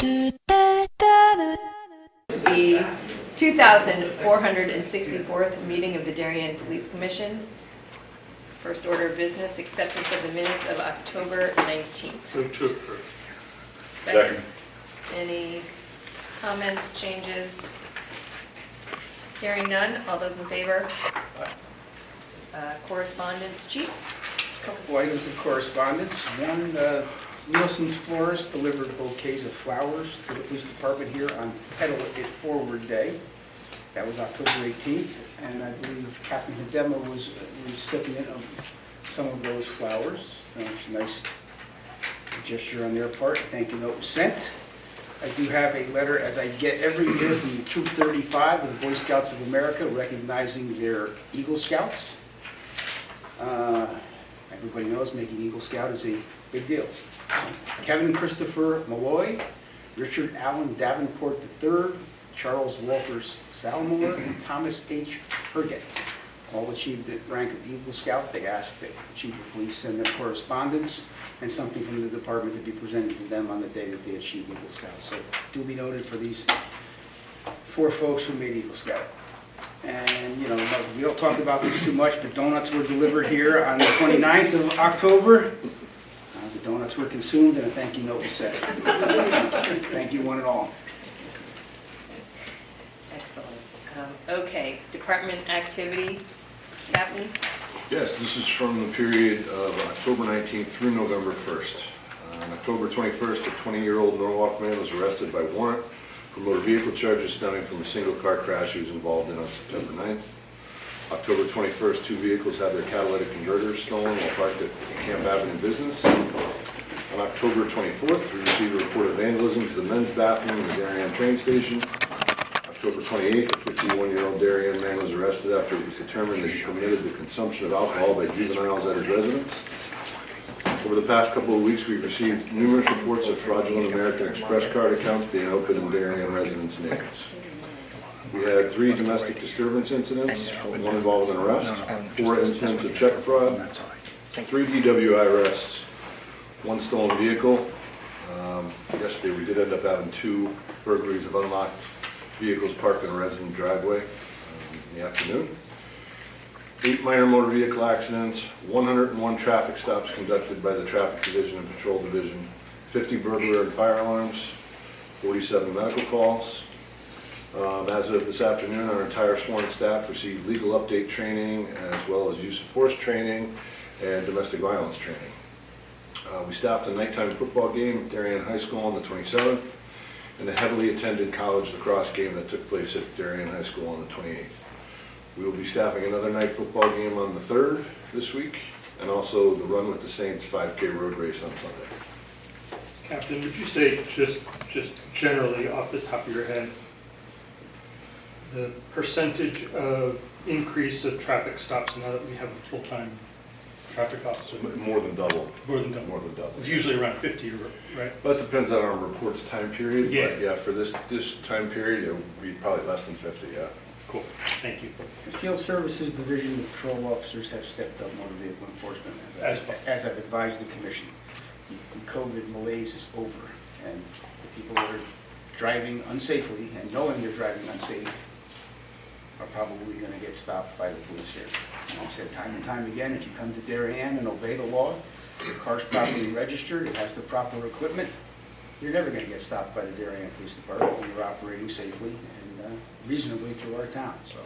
The 2464th meeting of the Darien Police Commission. First order of business, acceptance of the minutes of October 19th. Move to approve. Second. Any comments, changes? Hearing none, all those in favor? Correspondence, Chief? Couple items of correspondence. One, Nielsen's Florist delivered bouquets of flowers to the police department here on Pedal It Forward Day. That was October 18th, and I believe Captain Hedema was the recipient of some of those flowers. So it's a nice gesture on their part. Thank you note was sent. I do have a letter, as I get every year, from the Troop 35 of the Boy Scouts of America, recognizing their Eagle Scouts. Everybody knows making Eagle Scout is a big deal. Kevin Christopher Malloy, Richard Allen Davenport III, Charles Walters Salmore, and Thomas H. Herget all achieved the rank of Eagle Scout. They asked the Chief of Police send them correspondence and something from the department to be presented to them on the day that they achieved Eagle Scout. So duly noted for these 4 folks who made Eagle Scout. And, you know, we don't talk about this too much, but donuts were delivered here on the 29th of October. The donuts were consumed and a thank you note was sent. Thank you one and all. Excellent. Okay, department activity, Captain? Yes, this is from the period of October 19th through November 1st. On October 21st, a 20-year-old Norwalk man was arrested by warrant for motor vehicle charges stemming from a single car crash he was involved in on September 9th. October 21st, 2 vehicles had their catalytic converters stolen while parked at Camp Avenue Business. On October 24th, we received a report of vandalism to the men's bathroom in the Darien train station. October 28th, a 51-year-old Darien man was arrested after it was determined that he committed the consumption of alcohol by juveniles at his residence. Over the past couple of weeks, we've received numerous reports of fraudulent American Express card accounts being opened in Darien residents' names. We had 3 domestic disturbance incidents, 1 involved an arrest, 4 incidents of check fraud, 3 DWI arrests, 1 stolen vehicle. Yesterday, we did end up having 2 burglaries of unlocked vehicles parked in a resident driveway in the afternoon. 8 minor motor vehicle accidents, 101 traffic stops conducted by the Traffic Division and Patrol Division, 50 burglar and fire alarms, 47 medical calls. As of this afternoon, our entire sworn staff received legal update training as well as use of force training and domestic violence training. We staffed a nighttime football game at Darien High School on the 27th and a heavily attended college lacrosse game that took place at Darien High School on the 28th. We will be staffing another night football game on the 3rd this week, and also the Run with the Saints 5K road race on Sunday. Captain, would you say, just generally off the top of your head, the percentage of increase of traffic stops now that we have a full-time traffic officer? More than double. More than double. More than double. It's usually around 50, right? Well, it depends on our report's time period, Yeah. but yeah, for this time period, it would be probably less than 50, yeah. Cool, thank you. The Field Services Division of Patrol Officers have stepped up motor vehicle enforcement, as I've advised the Commission. The COVID malaise is over, and the people that are driving unsafely and knowing they're driving unsafe are probably going to get stopped by the police here. And I've said time and time again, if you come to Darien and obey the law, your car's properly registered, it has the proper equipment, you're never going to get stopped by the Darien Police Department when you're operating safely and reasonably through our town. So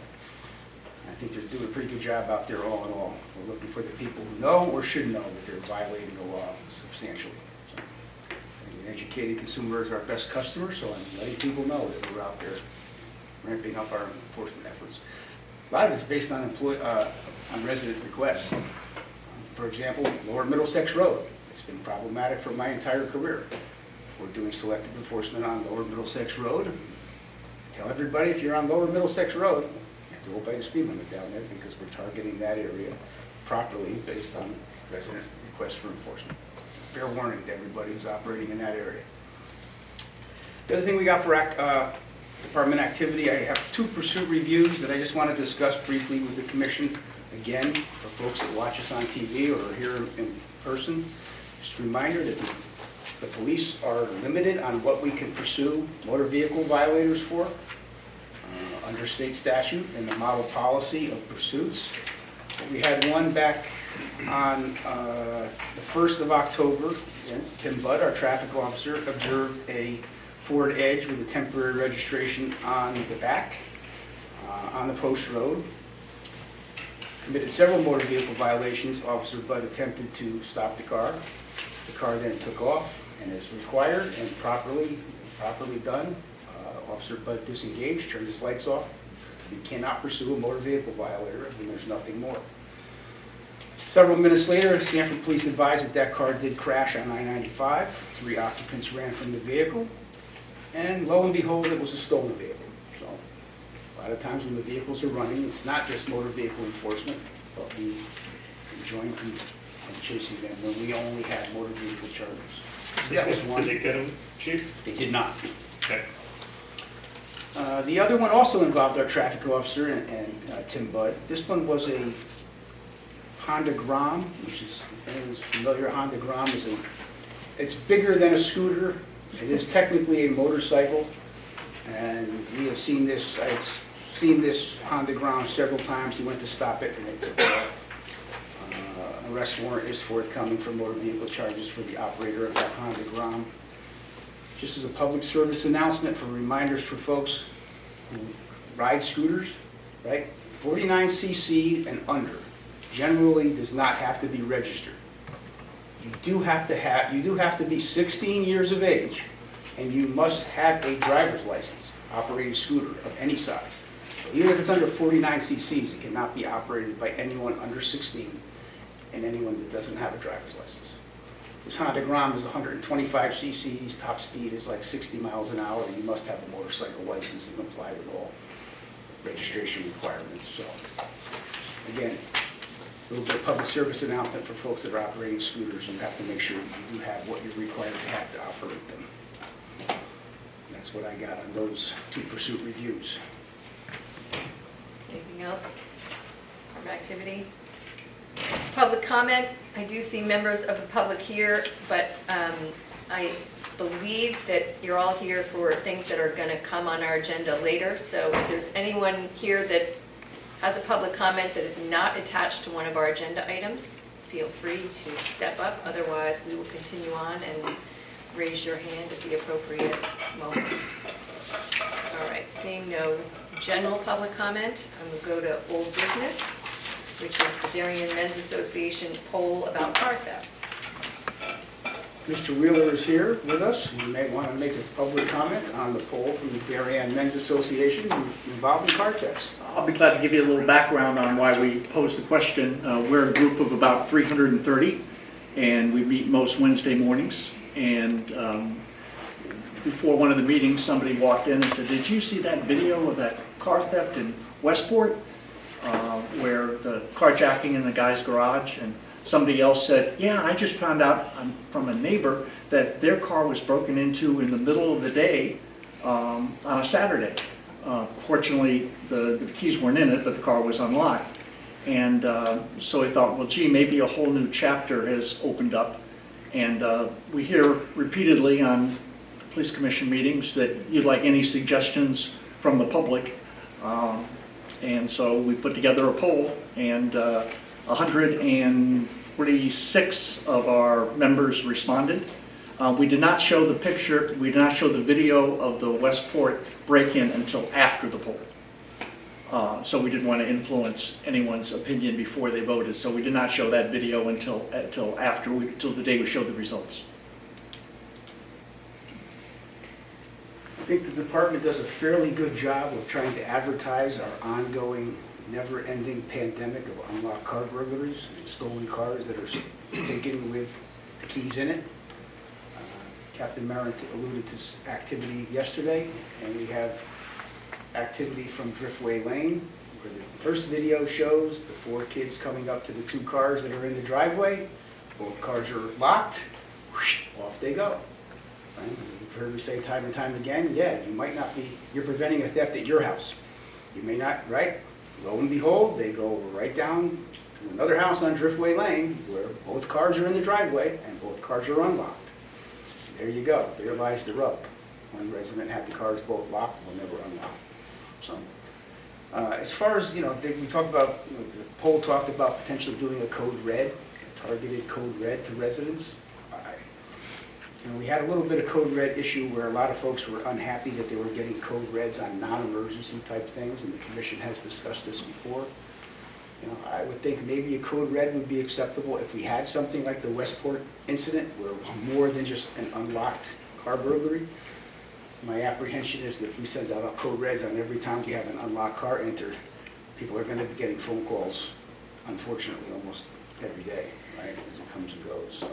I think they're doing a pretty good job out there all in all. We're looking for the people who know or should know that they're violating the law substantially. So, an educated consumer is our best customer, so I'm letting people know that we're out there ramping up our enforcement efforts. A lot of it's based on resident requests. For example, Lower Middlesex Road. It's been problematic for my entire career. We're doing selective enforcement on Lower Middlesex Road. Tell everybody if you're on Lower Middlesex Road, you have to obey the speed limit down there because we're targeting that area properly based on resident requests for enforcement. Fair warning to everybody who's operating in that area. The other thing we got for department activity, I have 2 pursuit reviews that I just want to discuss briefly with the Commission. Again, for folks that watch us on TV or here in person, just a reminder that the The police are limited on what we can pursue motor vehicle violators for under state statute and the model policy of pursuits. We had one back on the 1st of October. Tim Budd, our traffic officer, observed a Ford Edge with a temporary registration on the back on the post road. Committed several motor vehicle violations. Officer Budd attempted to stop the car. The car then took off, and as required and properly done, Officer Budd disengaged, turned his lights off. You cannot pursue a motor vehicle violator when there's nothing more. Several minutes later, Sanford Police advised that that car did crash on I-95. 3 occupants ran from the vehicle, and lo and behold, it was a stolen vehicle. So, a lot of times when the vehicles are running, it's not just motor vehicle enforcement, but we enjoin from chasing them when we only have motor vehicle charges. So that was one. Did they get him, Chief? They did not. Okay. The other one also involved our traffic officer and Tim Budd. This one was a Honda Grom, which is, if anyone's familiar, Honda Grom is it's bigger than a scooter. It is technically a motorcycle, and we have seen this. I've seen this Honda Grom several times. He went to stop it, and it took off. An arrest warrant is forthcoming for motor vehicle charges for the operator of that Honda Grom. Just as a public service announcement for reminders for folks who ride scooters, right? 49cc and under generally does not have to be registered. You do have to be 16 years of age, and you must have a driver's license to operate a scooter of any size. So even if it's under 49 cc's, it cannot be operated by anyone under 16 and anyone that doesn't have a driver's license. This Honda Grom is 125 cc's, top speed is like 60 miles an hour, and you must have a motorcycle license and comply with all registration requirements. So, again, a little bit of public service announcement for folks that are operating scooters. You have to make sure you have what you're required to have to operate them. That's what I got on those 2 pursuit reviews. Anything else? From activity? Public comment. I do see members of the public here, but I believe that you're all here for things that are going to come on our agenda later. So if there's anyone here that has a public comment that is not attached to one of our agenda items, feel free to step up. Otherwise, we will continue on and raise your hand at the appropriate moment. All right, seeing no general public comment, I'm going to go to old business, which is the Darien Men's Association poll about car thefts. Mr. Wheeler is here with us. You may want to make a public comment on the poll from the Darien Men's Association involving car thefts. I'll be glad to give you a little background on why we posed the question. We're a group of about 330, and we meet most Wednesday mornings. And before one of the meetings, somebody walked in and said, "Did you see that video of that car theft in Westport, where the carjacking in the guy's garage?" And somebody else said, "Yeah, I just found out from a neighbor that their car was broken into in the middle of the day on a Saturday. Fortunately, the keys weren't in it, but the car was unlocked." And so I thought, well, gee, maybe a whole new chapter has opened up. And we hear repeatedly on police commission meetings that you'd like any suggestions from the public. And so we put together a poll, and 146 of our members responded. We did not show the picture, we did not show the video of the Westport break-in until after the poll. So we didn't want to influence anyone's opinion before they voted, so we did not show that video until the day we showed the results. I think the department does a fairly good job of trying to advertise our ongoing, never-ending pandemic of unlocked car burglaries and stolen cars that are taken with the keys in it. Captain Merritt alluded to activity yesterday, and we have activity from Driftway Lane, where the first video shows the 4 kids coming up to the 2 cars that are in the driveway. Both cars are locked. Off they go. Right? You've heard me say time and time again, yeah, you're preventing a theft at your house. You may not, right? Lo and behold, they go right down to another house on Driftway Lane where both cars are in the driveway and both cars are unlocked. there you go, there lies the rub. One resident had the cars both locked, will never unlock. So, as far as, we talked about, the poll talked about potentially doing a code red, a targeted code red to residents. We had a little bit of code red issue where a lot of folks were unhappy that they were getting code reds on non-emergency type things, and the commission has discussed this before. I would think maybe a code red would be acceptable if we had something like the Westport incident where it was more than just an unlocked car burglary. My apprehension is that if we send out code reds on every time we have an unlocked car entered, people are going to be getting phone calls, unfortunately, almost every day, right, as it comes and goes. So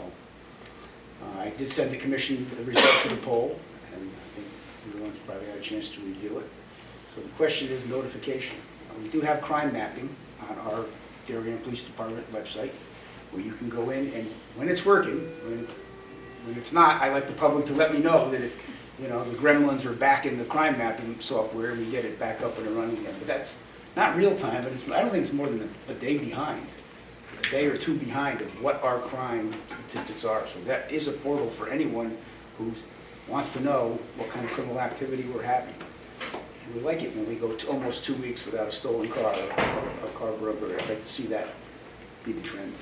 I did send the commission the results of the poll, and I think everyone's probably had a chance to review it. So the question is notification. We do have crime mapping on our Darien Police Department website, where you can go in and when it's working, when it's not, I like the public to let me know that if, the gremlins are back in the crime mapping software, we get it back up and running again. But that's not real time, but I don't think it's more than a day behind, a day or two behind of what our crime statistics are. So that is a portal for anyone who wants to know what kind of criminal activity we're having. And we like it when we go to almost 2 weeks without a stolen car or a car burglary. I'd like to see that be the trend.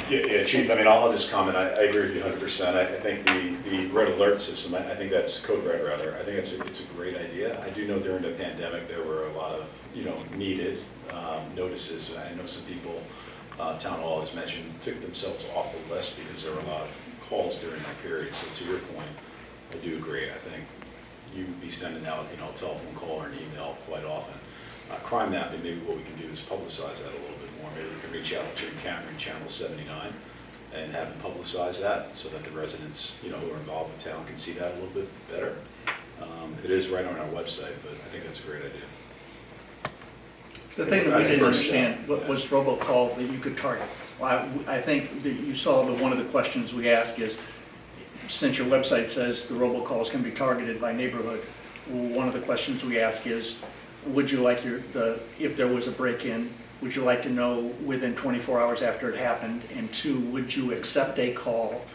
Yeah, Chief, I'll just comment, I agree with you 100%. I think the red alert system, I think that's code red rather, I think it's a great idea. I do know during the pandemic there were a lot of, needed notices. I know some people, Town Hall has mentioned, took themselves off the list because there were a lot of calls during that period. So to your point, I do agree. I think you would be sending out, a telephone call or an email quite often. Crime mapping, maybe what we can do is publicize that a little bit more. Maybe we can reach out to Jim Cameron, Channel 79, and have him publicize that so that the residents, who are involved in town can see that a little bit better. It is right on our website, but I think that's a great idea. The thing that we didn't understand was robocall that you could target. I think that you saw that one of the questions we ask is, since your website says the robocalls can be targeted by neighborhood, one of the questions we ask is, would you like if there was a break-in, would you like to know within 24 hours after it happened? And two, would you accept a call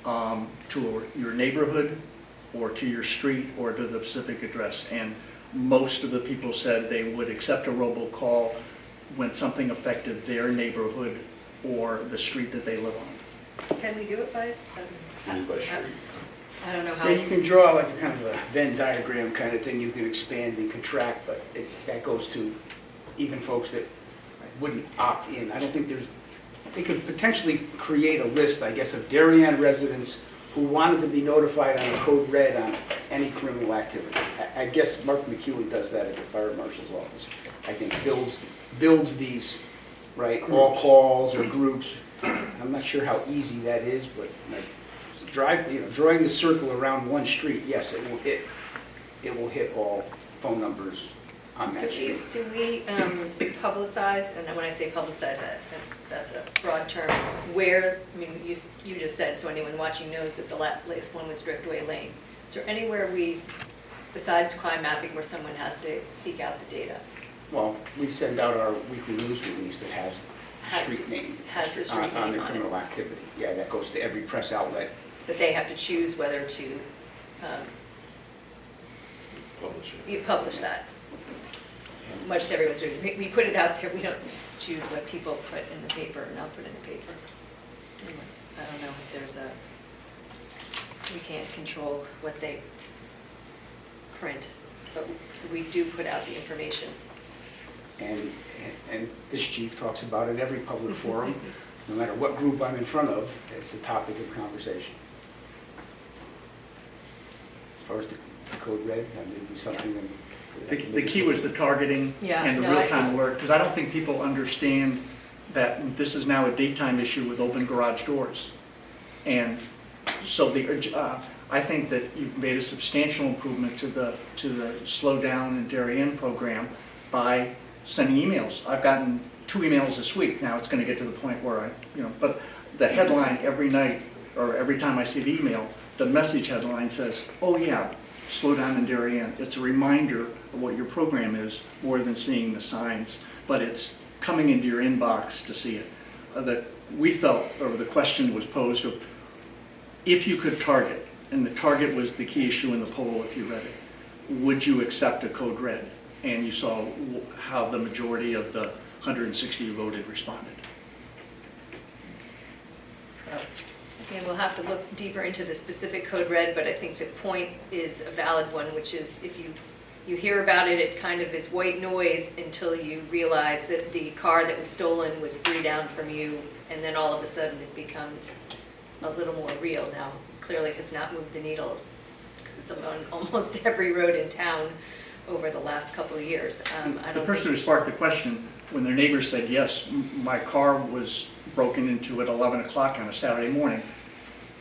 to your neighborhood or to your street or to the specific address? And most of the people said they would accept a robocall when something affected their neighborhood or the street that they live on. Can we do it by? I don't know how. Yeah, you can draw like a kind of a Venn diagram kind of thing. You can expand and contract, but that goes to even folks that wouldn't opt in. I don't think they could potentially create a list, I guess, of Darien residents who wanted to be notified on a code red on any criminal activity. I guess Mark McEwen does that at the fire marshal's office. I think builds these, right, all calls or groups. I'm not sure how easy that is, but like drawing the circle around one street, yes, it will hit all phone numbers on that street. Do we publicize, and when I say publicize, that's a broad term, where, you just said, so anyone watching knows that the latest one was Driftway Lane. Is there anywhere besides crime mapping, where someone has to seek out the data? Well, we send out our weekly news release that has the street name. Has the street on name the on criminal it. activity. Yeah, that goes to every press outlet. But they have to choose whether to you publish that. Much to everyone's doing. We put it out there, we don't choose what people put in the paper, and I'll put in the paper. Anyway, I don't know if we can't control what they print, but, so we do put out the information. And this chief talks about it every public forum, no matter what group I'm in front of, it's a topic of conversation. As far as the code red, that may be something that. The key was the targeting Yeah, and the no, real-time alert, because I don't think people understand that this is now a daytime issue with open garage doors. And so I think that you've made a substantial improvement to the Slow Down and Darien program by sending emails. I've gotten 2 emails this week. Now it's going to get to the point where but the headline every night or every time I see the email, the message headline says, "Oh yeah, Slow Down in Darien." It's a reminder of what your program is more than seeing the signs, but it's coming into your inbox to see it. We felt, or the question was posed of, if you could target, and the target was the key issue in the poll if you read it, would you accept a code red? And you saw how the majority of the 160 who voted responded. Again, we'll have to look deeper into the specific code red, but I think the point is a valid one, which is if you hear about it, it kind of is white noise until you realize that the car that was stolen was 3 down from you, and then all of a sudden it becomes a little more real. Now, clearly has not moved the needle, because it's on almost every road in town over the last couple of years. I The don't person who think, sparked the question, when their neighbor said, yes, my car was broken into at 11 o'clock on a Saturday morning,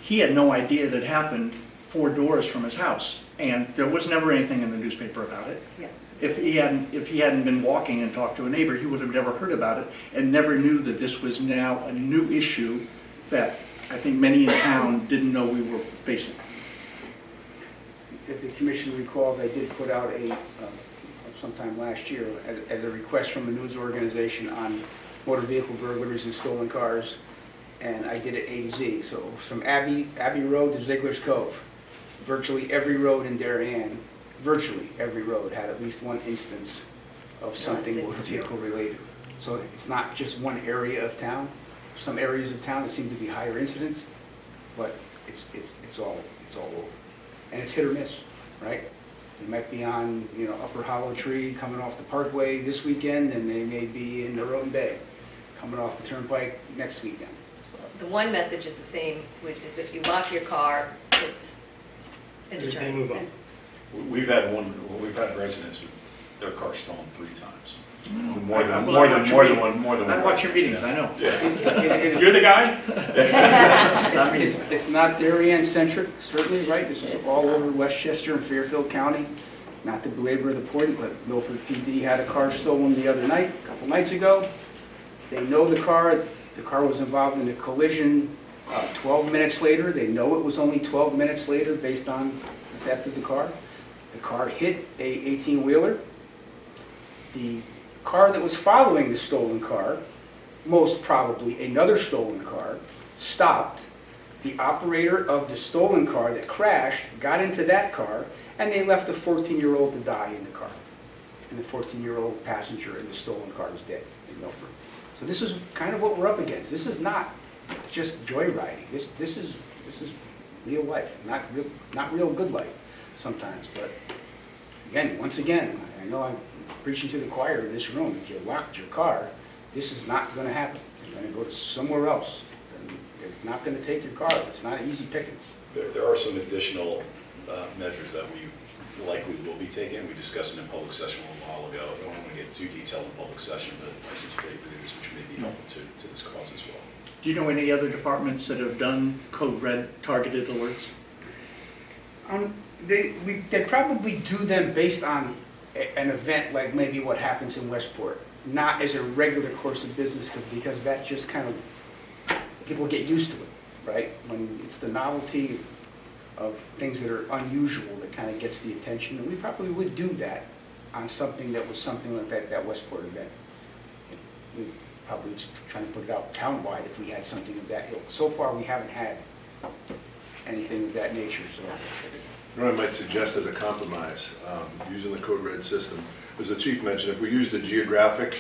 he had no idea it had happened 4 doors from his house. And there was never anything in the newspaper about it. yeah. If he hadn't been walking and talked to a neighbor, he would have never heard about it and never knew that this was now a new issue that I think many in town didn't know we were facing. If the commission recalls, I did put out sometime last year, as a request from a news organization on motor vehicle burglaries and stolen cars, and I did it A to Z. So from Abbey Road to Ziegler's Cove, virtually every road in Darien, virtually every road had at least one instance of something motor vehicle related. So it's not just one area of town. Some areas of town that seem to be higher incidents, but it's all over. And it's hit or miss, right? They might be on, Upper Hollow Tree coming off the Parkway this weekend, and they may be in Norotan Bay coming off the Turnpike next weekend. The one message is the same, which is if you lock your car, it's a They deterrent. move on. We've had residents, their car stolen 3 times. More I than watch your more than one. I watch your meetings, I know. Yeah. You're the guy? It's not Darien-centric, certainly, right? This is all over Westchester and Fairfield County. Not to belabor the point, but Milford PD had a car stolen the other night, a couple nights ago. They know the car was involved in a collision 12 minutes later. They know it was only 12 minutes later based on the theft of the car. The car hit a 18-wheeler. The car that was following the stolen car, most probably another stolen car, stopped. The operator of the stolen car that crashed got into that car, and they left a 14-year-old to die in the car. And the 14-year-old passenger in the stolen car is dead in Milford. So this is kind of what we're up against. This is not just joyriding. This is real life, not real good life sometimes. But again, once again, I know I'm preaching to the choir in this room. If you locked your car, this is not going to happen. You're going to go to somewhere else. They're not going to take your car. It's not easy pickings. There are some additional measures that we likely will be taking. We discussed it in public session a little while ago. I don't want to get too detailed in public session, but license plate readers, which may be helpful to this cause as well. Do you know any other departments that have done code red targeted alerts? They probably do them based on an event like maybe what happens in Westport, not as a regular course of business, because that just kind of, people get used to it, right? When it's the novelty of things that are unusual that kind of gets the attention, and we probably would do that on something that was something like that Westport event. We'd probably just trying to put it out townwide if we had something of that ilk. So far, we haven't had anything of that nature, so. I might suggest as a compromise, using the code red system, as the chief mentioned, if we used a geographic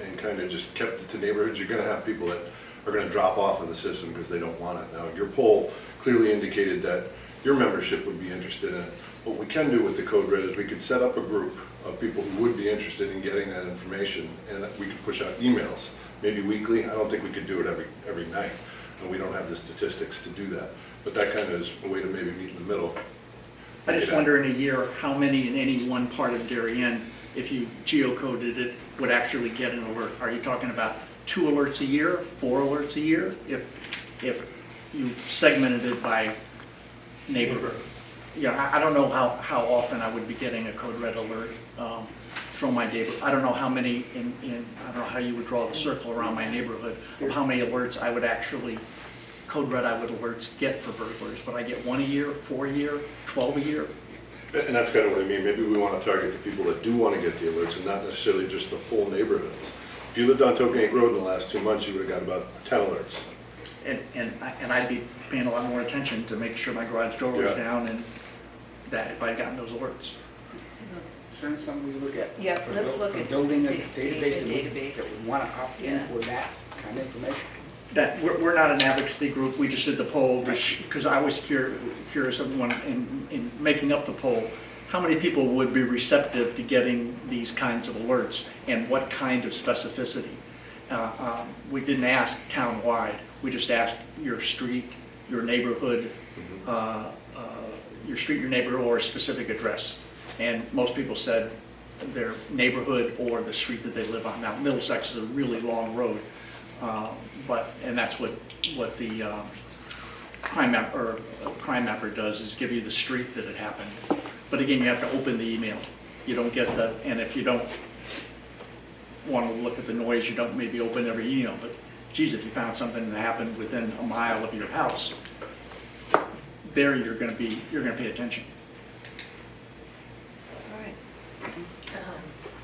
and kind of just kept it to neighborhoods, you're going to have people that are going to drop off of the system because they don't want it. Now, your poll clearly indicated that your membership would be interested in it. What we can do with the code red is we could set up a group of people who would be interested in getting that information, and we could push out emails, maybe weekly. I don't think we could do it every night, and we don't have the statistics to do that. But that kind of is a way to maybe meet in the middle. I just wonder in a year, how many in any one part of Darien, if you geocoded it, would actually get an alert? Are you talking about 2 alerts a year, 4 alerts a year? If you segmented it by neighborhood? Yeah, I don't know how often I would be getting a code red alert from my neighbor. I don't know how many I don't know how you would draw the circle around my neighborhood of how many alerts I would actually, code red I would alerts get for burglars, but I get 1 a year, 4 a year, 12 a year. And that's kind of what I mean. Maybe we want to target the people that do want to get the alerts and not necessarily just the full neighborhoods. If you lived on Tokenique Road in the last 2 months, you would have got about 10 alerts. And I'd be paying a lot more attention to make sure my garage door was Yeah. down and that if I'd gotten those alerts. Send something we look at. Yeah, For let's look at building a the database that would- database. that would want to opt in Yeah. for that kind of information. That, we're not an advocacy group, we just did the poll, because I was curious of when, in making up the poll, how many people would be receptive to getting these kinds of alerts, and what kind of specificity? We didn't ask town-wide, we just asked your street, your neighborhood, your street, your neighborhood, or a specific address. And most people said their neighborhood or the street that they live on. Now, Middlesex is a really long road, and that's what the crime mapper does, is give you the street that it happened. But again, you have to open the email. You don't get and if you don't want to look at the noise, you don't maybe open every email. But geez, if you found something that happened within a mile of your house, there you're going to pay attention. All right.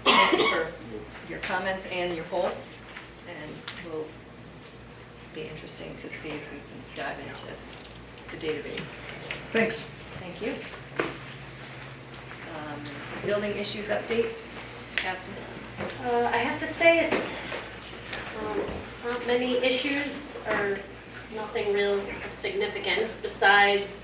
Thank you for your comments and your poll, and will be interesting to see if we can dive into the database. Thanks. Thank you. Building issues update, Captain? I have to say it's not many issues or nothing real of significance besides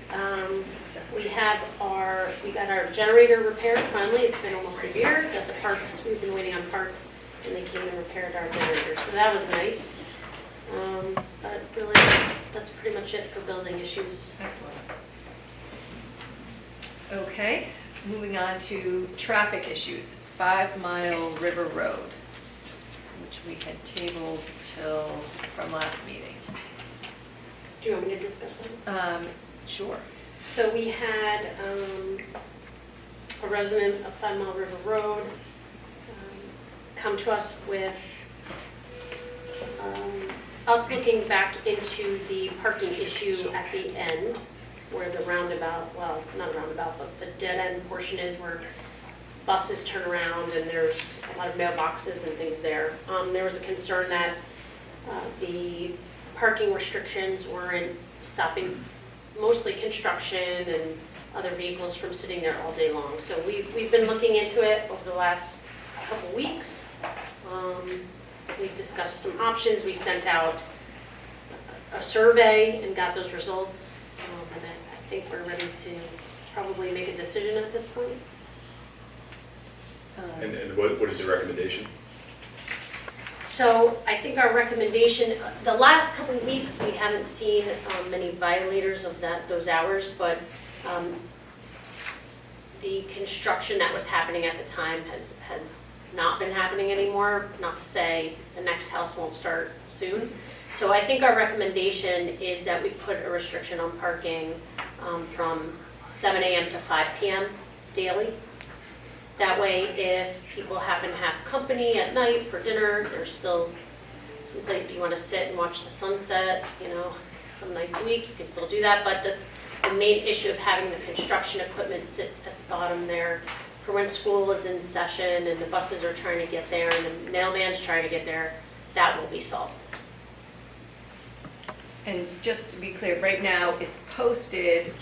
we got our generator repaired finally. It's been almost a year that the parks, we've been waiting on parks, and they came and repaired our generator, so that was nice. But really, that's pretty much it for building issues. Excellent. Okay, moving on to traffic issues, 5 Mile River Road, which we had tabled from last meeting. Do you want me to discuss that? Sure. So we had a resident of 5 Mile River Road come to us with us looking back into the parking issue at the end, where the roundabout, well, not roundabout, but the dead-end portion is where buses turn around and there's a lot of mailboxes and things there. There was a concern that the parking restrictions weren't stopping mostly construction and other vehicles from sitting there all day long. So we've been looking into it over the last couple weeks. We discussed some options. We sent out a survey and got those results. And I think we're ready to probably make a decision at this point. And what is the recommendation? So I think our recommendation, the last couple of weeks, we haven't seen many violators of those hours, but the construction that was happening at the time has not been happening anymore, not to say the next house won't start soon. So I think our recommendation is that we put a restriction on parking from 7 a.m. to 5 p.m. daily. That way, if people happen to have company at night for dinner, there's still, if you want to sit and watch the sunset, some nights a week, you can still do that. But the main issue of having the construction equipment sit at the bottom there for when school is in session and the buses are trying to get there and the mailman's trying to get there, that will be solved. And just to be clear, right now, it's posted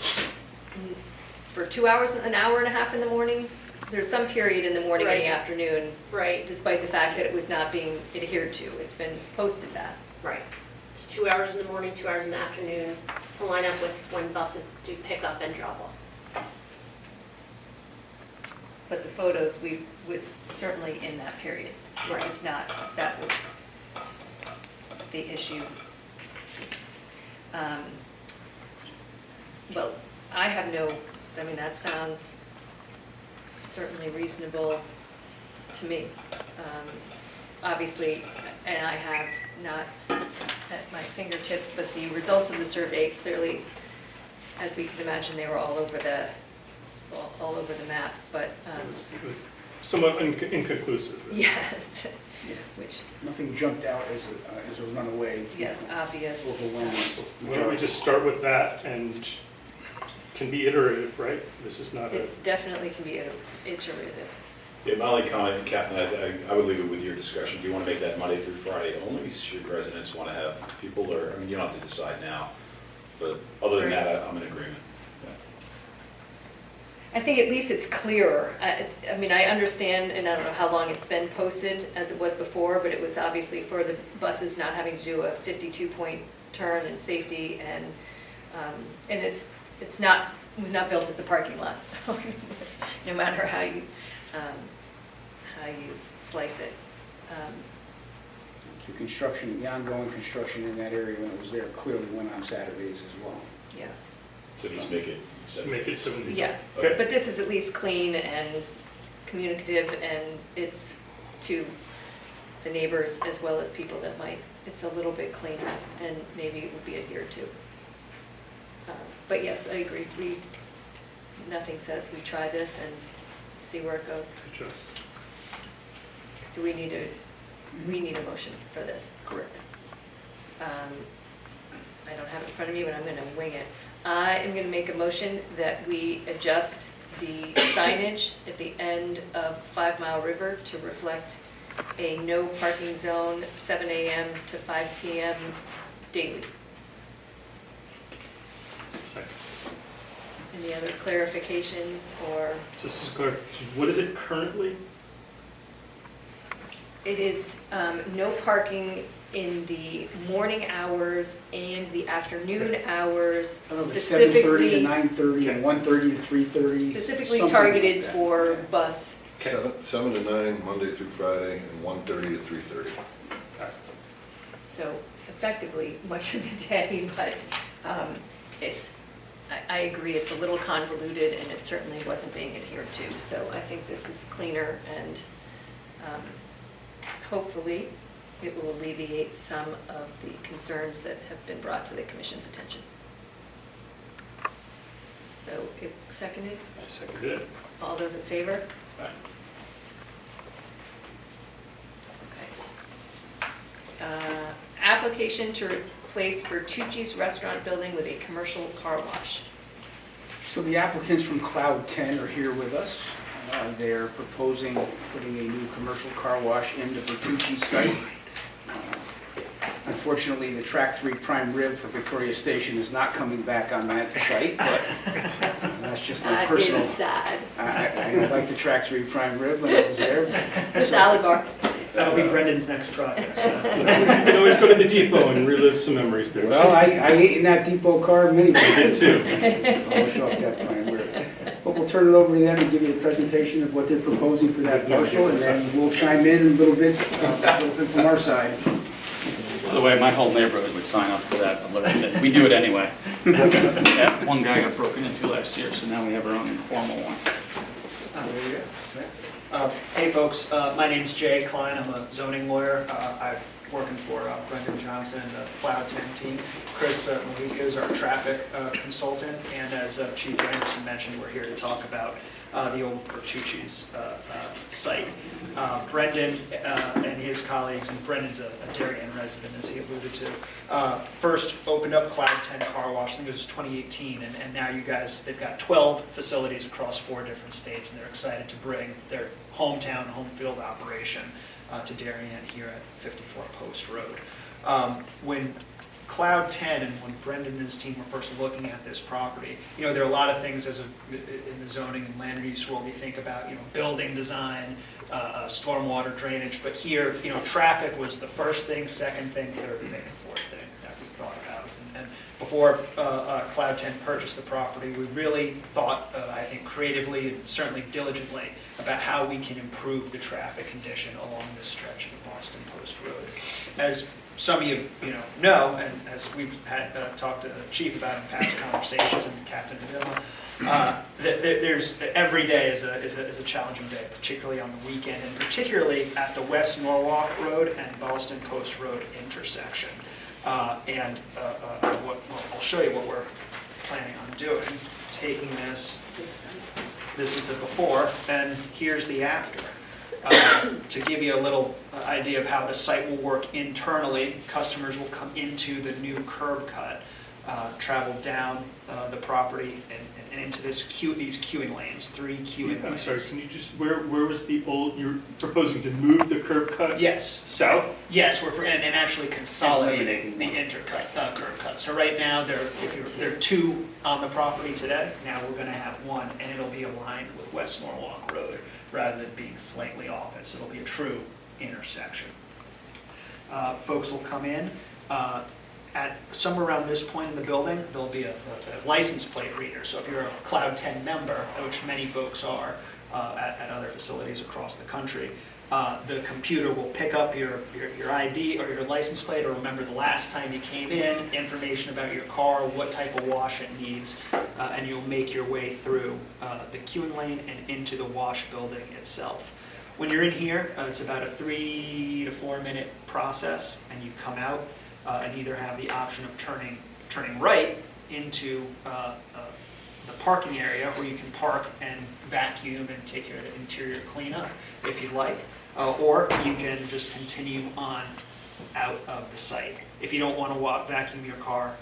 for 2 hours, an hour and a half in the morning. There's some period in the morning and the Right. afternoon, Right, despite the fact that it was not being adhered to. It's been posted that. right. It's 2 hours in the morning, 2 hours in the afternoon to line up with when buses do pick up and drop off. But the photos, was certainly in that period. It was not, that was the issue. Well, I have that sounds certainly reasonable to me. Obviously, and I have not at my fingertips, but the results of the survey clearly, as we could imagine, they were all over the map, but, It was somewhat inconclusive. yes, which, Nothing jumped out as a runaway. yes, obvious. Overwhelming. Why don't we just start with that and can be iterative, right? This is not a, It's definitely can be iterative. Yeah, my only comment, Captain, I would leave it with your discussion. Do you want to make that Monday through Friday only? Should residents want to have people, or, I mean, you don't have to decide now. But other than that, I'm in agreement. I think at least it's clearer. I mean, I understand, and I don't know how long it's been posted as it was before, but it was obviously for the buses not having to do a 52-point turn and safety, and it was not built as a parking lot, no matter how you slice it. The construction, the ongoing construction in that area when it was there clearly went on Saturdays as well. Yeah. So just make it Make it 75. Yeah, Okay. but this is at least clean and communicative, and it's to the neighbors as well as people that might, it's a little bit cleaner, and maybe it would be adhered to. But yes, I agree, nothing says we try this and see where it goes. Adjust. Do we need a motion for this? Correct. I don't have it in front of me, but I'm gonna wing it. I am gonna make a motion that we adjust the signage at the end of 5 Mile River to reflect a no parking zone, 7 a.m. to 5 p.m. daily. Second. Any other clarifications or? Just as clarification, what is it currently? It is no parking in the morning hours and the afternoon hours, I don't know, if it's 7:30 to specifically 9:30 and 1:30 to 3:30. specifically something targeted like that. for Yeah. bus. Okay. 7 to 9, Monday through Friday, and 1:30 to 3:30. So effectively, much of the day, but I agree, it's a little convoluted, and it certainly wasn't being adhered to. So I think this is cleaner, and hopefully it will alleviate some of the concerns that have been brought to the commission's attention. So, seconded, I seconded it. all those in favor? Aye. Okay. Application to replace Bertucci's Restaurant Building with a commercial car wash. So the applicants from Cloud 10 are here with us. They're proposing putting a new commercial car wash in the Bertucci site. Unfortunately, the Track 3 prime rib for Victoria Station is not coming back on that site, but that's just my That personal. is sad. I like the Track 3 prime rib when I was there. The salad bar. That'll be Brendan's next project. You can always go to the depot and relive some memories there. Well, I ate in that depot car many times. I did too. I'll show up that prime rib. But we'll turn it over to them and give you a presentation of what they're proposing for that parcel, and then we'll chime in a little bit from our side. By the way, my whole neighborhood would sign up for that. We do it anyway. Yeah, one guy got broken into last year, so now we have our own informal one. There you go. Hey folks, my name's Jay Klein, I'm a zoning lawyer. I'm working for Brendan Johnson and the Cloud 10 team. Chris Malika is our traffic consultant, and as Chief Anderson mentioned, we're here to talk about the old Bertucci's site. Brendan and his colleagues, and Brendan's a Darien resident, as he alluded to, first opened up Cloud 10 Car Wash, I think it was 2018, and now you guys, they've got 12 facilities across 4 different states, and they're excited to bring their hometown, home field operation to Darien here at 54 Post Road. When Cloud 10 and when Brendan and his team were first looking at this property, you know, there are a lot of things in the zoning and land use world. You think about, you know, building design, stormwater drainage, but here, you know, traffic was the first thing, second thing, third thing, and fourth thing that we thought about. And before Cloud 10 purchased the property, we really thought, I think, creatively and certainly diligently about how we can improve the traffic condition along this stretch of the Boston Post Road. As some of you know, and as we've had talked to the chief about in past conversations, and Captain Davila, there's every day is a challenging day, particularly on the weekend, and particularly at the West Norwalk Road and Boston Post Road intersection. I'll show you what we're planning on doing. Taking this is the before, and here's the after. To give you a little idea of how the site will work internally, customers will come into the new curb cut, travel down the property and into these queuing lanes, 3 queuing lanes. I'm sorry, can you just, where was the old, you're proposing to move the curb cut? Yes. South? Yes, and actually consolidating Eliminating the intercut, curb cut. So right now, there are 2 on the property today. Now we're gonna have 1, and it'll be aligned with West Norwalk Road rather than being slightly off it. So it'll be a true intersection. Folks will come in. At somewhere around this point in the building, there'll be a license plate reader. So if you're a Cloud 10 member, which many folks are at other facilities across the country, the computer will pick up your ID or your license plate, or remember the last time you came in, information about your car, what type of wash it needs, and you'll make your way through the queuing lane and into the wash building itself. When you're in here, it's about a 3 to 4 minute process, and you come out and either have the option of turning right into the parking area, where you can park and vacuum and take your interior cleanup if you'd like, or you can just continue on out of the site. If you don't want to vacuum your car,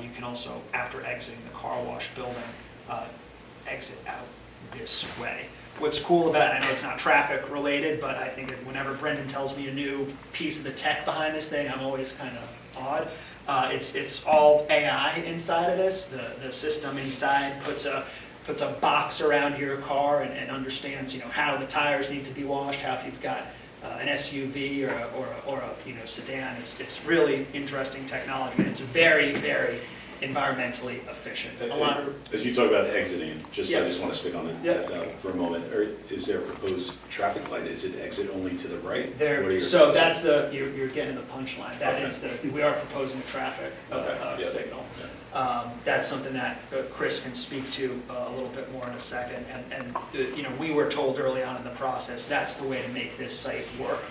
you can also, after exiting the car wash building, exit out this way. What's cool about it, I know it's not traffic related, but I think that whenever Brendan tells me a new piece of the tech behind this thing, I'm always kind of awed. It's all AI inside of this. The system inside puts a box around your car and understands, how the tires need to be washed, how if you've got an SUV or a sedan. It's really interesting technology, and it's very, very environmentally efficient. A lot of As you talk about exiting, I Yes. just want to stick on that for a moment. Is there a proposed traffic light? Is it exit only to the right? What are there. your So thoughts? that's you're getting the punchline. That Okay. is we are proposing a traffic Okay. Yeah. signal. That's something that Chris can speak to a little bit more in a second. And we were told early on in the process, that's the way to make this site work.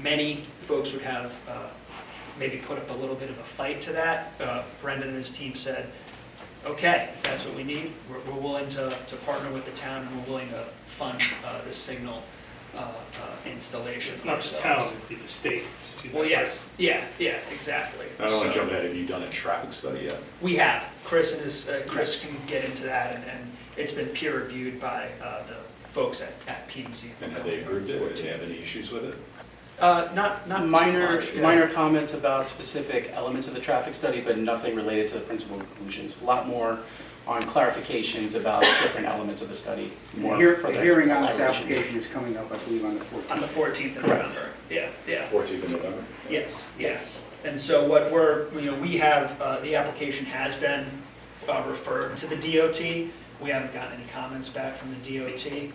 Many folks would have maybe put up a little bit of a fight to that. Brendan and his team said, okay, if that's what we need, we're willing to partner with the town, and we're willing to fund this signal installation. It's not the ourselves. town, it'd be the state. to do that, Well, right? yes, yeah, exactly. I don't want So- to jump ahead. Have you done a traffic study yet? We have. Chris can get into that, and it's been peer reviewed by the folks at P&Z. And have they approved it? Do they have any issues with it? Not too Minor, much, yeah. minor comments about specific elements of the traffic study, but nothing related to the principal conclusions. A lot more on clarifications about different elements of the study. More The further hearing on this elaborations. application is coming up, I believe, on the 14th. On the 14th of Correct. November. Yeah. 14th of November? Yes. And so what we have, the application has been referred to the DOT. We haven't gotten any comments back from the DOT.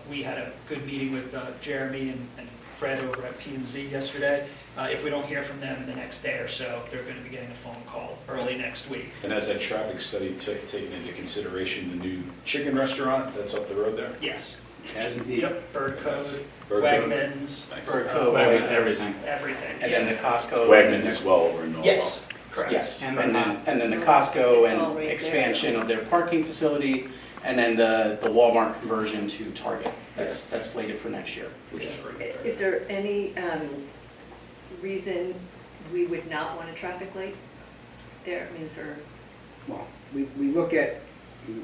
We had a good meeting with Jeremy and Fred over at P&Z yesterday. If we don't hear from them in the next day or so, they're going to be getting a phone call early next week. And has that traffic study taken into consideration the new chicken restaurant that's up the road there? Yes. As indeed. Yep, Bird Code, Bird Code? Wegmans. Thanks. Bird Code, Wegmans, Wegmans, everything. Everything. And then the Costco. Wegmans as well over in Norwalk. Yes, correct. Yes, And and then- then the Costco It's all and right there. expansion of their parking facility, and then the Walmart conversion to Target. That's slated for next year, which is great. Is there any reason we would not want a traffic light there? I mean, is there, Well, we look at,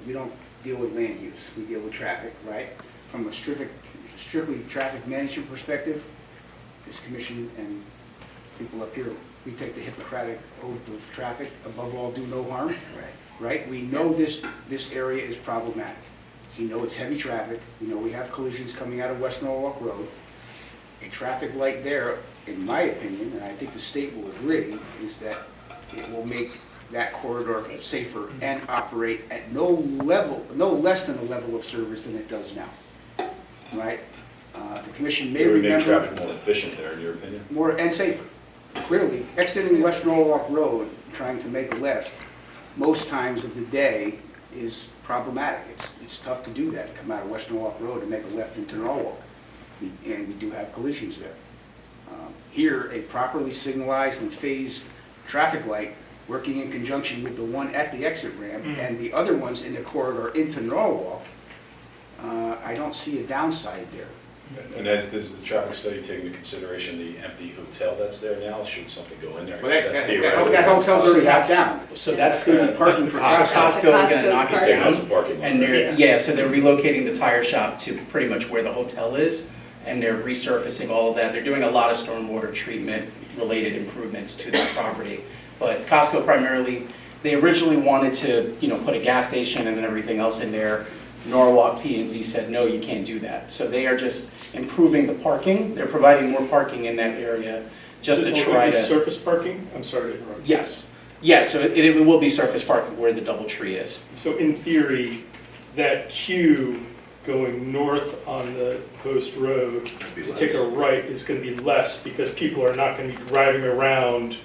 we don't deal with land use, we deal with traffic, right? From a strictly traffic management perspective, this commission and people up here, we take the Hippocratic oath of traffic, above all, do no harm, right? We know this area is problematic. We know it's heavy traffic, we know we have collisions coming out of West Norwalk Road. A traffic light there, in my opinion, and I think the state will agree, is that it will make that corridor safer and operate at no less than a level of service than it does now, right? The commission may It would make remember. traffic more efficient there, in your opinion? More, and safer. Clearly, exiting West Norwalk Road, trying to make a left, most times of the day is problematic. It's tough to do that, to come out of West Norwalk Road and make a left into Norwalk. And we do have collisions there. Here, a properly signalized and phased traffic light, working in conjunction with the one at the exit ramp and the other ones in the corridor into Norwalk, I don't see a downside there. And does the traffic study take into consideration the empty hotel that's there now? Should something go in there? Well, I guess that's that theoretical. hotel's already half down. So that's gonna be the- parking for Costco. Costco. Costco is gonna knock He's it taking out down. some parking lot. And they're, Yeah. yeah, so they're relocating the tire shop to pretty much where the hotel is, and they're resurfacing all of that. They're doing a lot of stormwater treatment related improvements to that property. But Costco primarily, they originally wanted to, put a gas station and then everything else in there. Norwalk P&Z said, no, you can't do that. So they are just improving the parking. They're providing more parking in that area just to Is it try gonna be to. surface parking? I'm sorry to interrupt. Yes, yes, so it will be surface parking where the DoubleTree is. So in theory, that queue going north on the Post Road to take a right is going to be less because people are not going to be driving around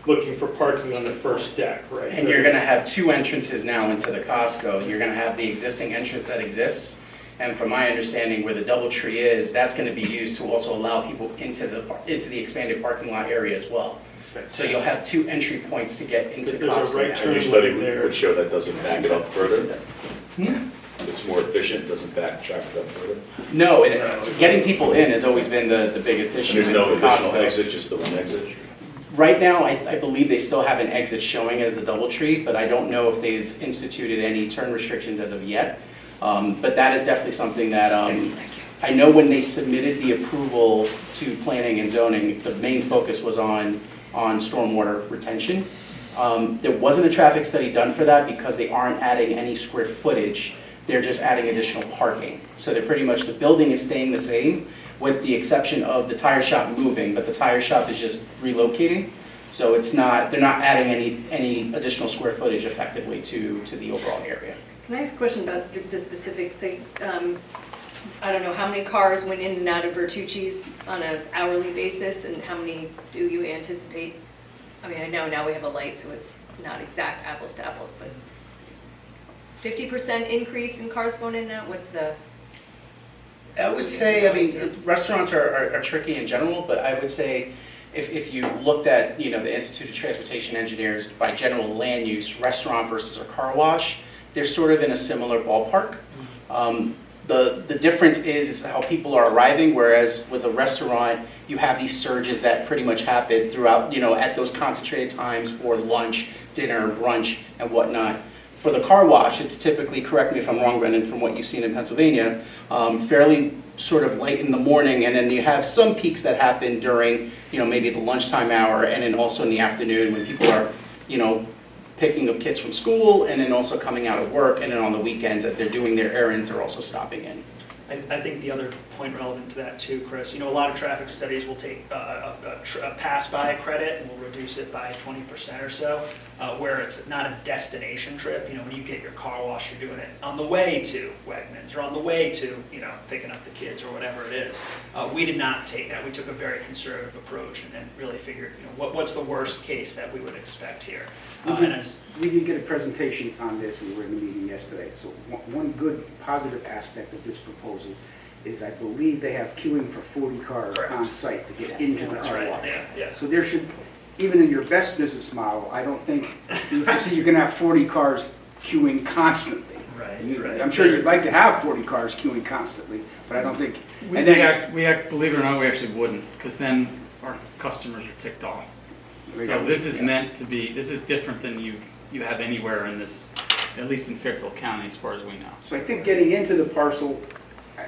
looking for parking on the first deck, right? And you're gonna have two entrances now into the Costco. You're gonna have the existing entrance that exists. And from my understanding, where the DoubleTree is, that's gonna be used to also allow people into the expanded parking lot area as well. So you'll have two entry points to get into Because there's a right Costco. turn. And your study there. would show that doesn't back it up further? It's more efficient, doesn't back traffic up further? No, getting people in has always been the biggest And issue there's in no additional Costco. exit, just the one exit? Right now, I believe they still have an exit showing as a DoubleTree, but I don't know if they've instituted any turn restrictions as of yet. But that is definitely something that, I know when they submitted the approval to planning and zoning, the main focus was on stormwater retention. There wasn't a traffic study done for that because they aren't adding any square footage. They're just adding additional parking. So they're pretty much, the building is staying the same with the exception of the tire shop moving, but the tire shop is just relocating. So it's not, they're not adding any additional square footage effectively to the overall area. Can I ask a question about the specifics? Say, I don't know, how many cars went in and out of Bertucci's on an hourly basis, and how many do you anticipate? I mean, I know now we have a light, so it's not exact apples to apples, but 50% increase in cars going in and out? What's the? I would say, restaurants are tricky in general, but I would say if you looked at, the Institute of Transportation Engineers by general land use, restaurant versus a car wash, they're sort of in a similar ballpark. The difference is how people are arriving, whereas with a restaurant, you have these surges that pretty much happen throughout, at those concentrated times for lunch, dinner, brunch, and whatnot. For the car wash, it's typically, correct me if I'm wrong, Brendan, from what you've seen in Pennsylvania, fairly sort of late in the morning, and then you have some peaks that happen during, maybe the lunchtime hour, and then also in the afternoon when people are, picking up kids from school, and then also coming out of work, and then on the weekends as they're doing their errands, they're also stopping in. I think the other point relevant to that too, Chris, a lot of traffic studies will take a pass-by credit and will reduce it by 20% or so, where it's not a destination trip. When you get your car wash, you're doing it on the way to Wegmans or on the way to, picking up the kids or whatever it is. We did not take that. We took a very conservative approach and really figured, what's the worst case that we would expect here? We did get a presentation on this, we were in the meeting yesterday, so one good positive aspect of this proposal is I believe they have queuing for 40 cars Correct. on site to get into the That's car right, wash. yeah. So there should, even in your best business model, I don't think, you're gonna have 40 cars queuing constantly. Right. I'm sure you'd like to have 40 cars queuing constantly, but I don't think, We and then, believe it or not, we actually wouldn't, because then our customers are ticked off. So this is meant to be, this is different than you have anywhere in this, at least in Fairfield County, as far as we know. so I think getting into the parcel,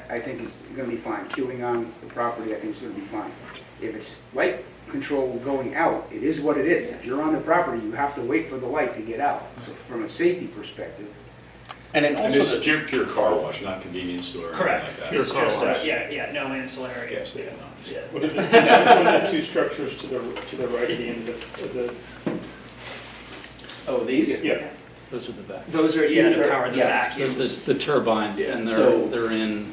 I think is gonna be fine. Queuing on the property, I think is gonna be fine. If it's light control going out, it is what it is. If you're on the property, you have to wait for the light to get out. So from a safety perspective, And then And also this is the, pure car wash, not convenience store or anything Correct. like that? Your It's car just, wash. no ancillary. Gas station, no. Yeah. What are the two structures to the right of the end of the? oh, these? Yeah. Those are the back. Those are, These to are- power the yeah. vacuums. The turbines, Yeah. and So- they're in